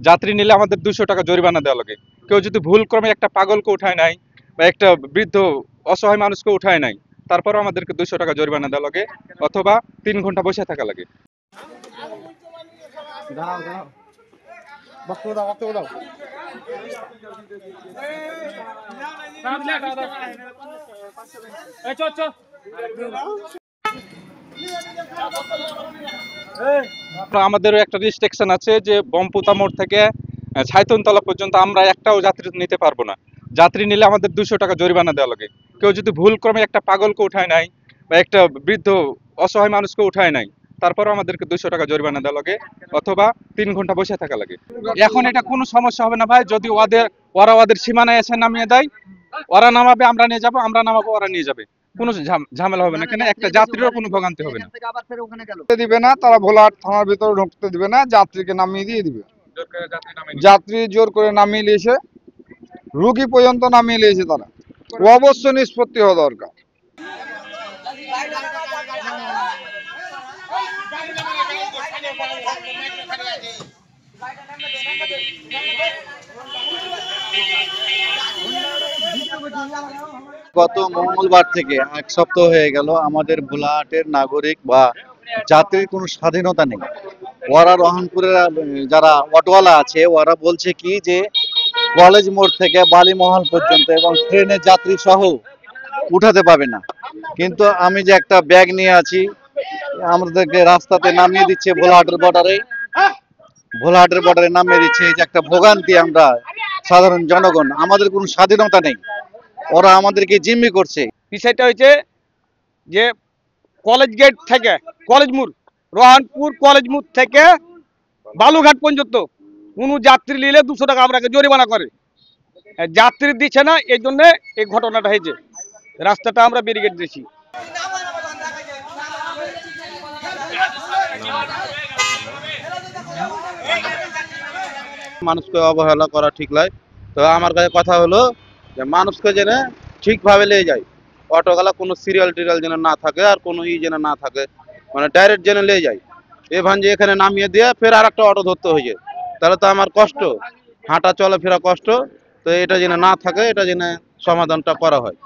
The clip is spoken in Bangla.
যাত্রী নিলে আমাদের 200 টাকা জরিমানা দেওয়া লাগে। কেউ যদি ভুলক্রমে একটা পাগলকে উঠায় নাই বা একটা বৃদ্ধ অসহায় মানুষকে উঠায় নাই, তারপরেও আমাদেরকে 200 টাকা জরিমানা দেওয়া লাগে অথবা 3 ঘন্টা বসে থাকা লাগে। আমাদেরও একটা রেস্ট্রিকশন আছে যে বমপুতা মোড় থেকে ছাইতনতলা পর্যন্ত আমরা একটাও যাত্রী নিতে পারবো না। যাত্রী নিলে আমাদের 200 টাকা জরিমানা দেওয়া লাগে। কেউ যদি ভুলক্রমে একটা পাগলকে উঠায় নাই বা একটা বৃদ্ধ অসহায় মানুষকে উঠায় নাই, তারপরেও আমাদেরকে 200 টাকা জরিমানা দেওয়া লাগে অথবা 3 ঘন্টা বসে থাকা লাগে। এখন এটা কোনো সমস্যা হবে না ভাই, যদি ওরা ওদের সীমানায় এসে নামিয়ে দেয়, ওরা নামাবে আমরা নিয়ে যাবো, আমরা নামাবো ওরা নিয়ে যাবে, কোনো ঝামেলা হবে না। এখানে একটা যাত্রীরও কোনো ভোগান্তি হবে না। দিবে না, তারা ভোলাহাট থানার ভিতরে ঢুকতে দিবে না, যাত্রীকে নামিয়ে দিয়ে দিবে। যাত্রী জোর করে নামিয়ে নিয়েছে, রুগী পর্যন্ত নামিয়ে নিয়েছে তারা। অবশ্য নিষ্পত্তি হওয়া দরকার। গত মঙ্গলবার থেকে 1 সপ্তাহ হয়ে গেল আমাদের ভোলাহাটের নাগরিক বা যাত্রীর কোনো স্বাধীনতা নেই। ওরা রহনপুরের যারা অটোওয়ালা আছে ওরা বলছে কি যে কলেজ মোড় থেকে বালিমহল পর্যন্ত এবং ট্রেনের যাত্রী সহ উঠাতে পাবে না। কিন্তু আমি যে একটা ব্যাগ নিয়ে আছি, আমাদেরকে রাস্তাতে নামিয়ে দিচ্ছে ভোলাহাটের বর্ডারে নামিয়ে দিচ্ছে। এই যে একটা ভোগান্তি, আমরা সাধারণ জনগণ, আমাদের কোনো স্বাধীনতা নেই, ওরা আমাদেরকে জিম্মি করছে। বিষয়টা হয়েছে যে কলেজ গেট থেকে রহনপুর কলেজ মোড় থেকে বালুঘাট পর্যন্ত কোনো যাত্রী নিলে 200 টাকা আমরাকে জরিমানা করে। যাত্রী দিচ্ছে না, এই জন্য এই ঘটনাটা হয়েছে। রাস্তাটা আমরা ব্যারিকেড দিয়েছি। মানুষকে অবহেলা করা ঠিক নয়। তো আমার কাছে কথা হলো যে মানুষকে যেন ঠিকভাবে নিয়ে যায়, অটোগুলা কোনো সিরিয়াল টিরিয়াল যেন না থাকে আর কোনো যেন না থাকে, মানে ডাইরেক্ট যেন নিয়ে যায়। এভান যে এখানে নামিয়ে দিয়ে ফের আর একটা অটো ধরতে হয়েছে, তাহলে তো আমার কষ্ট, হাঁটা চলাফেরা কষ্ট। তো এটা যেন না থাকে, এটা যেন সমাধানটা করা হয়।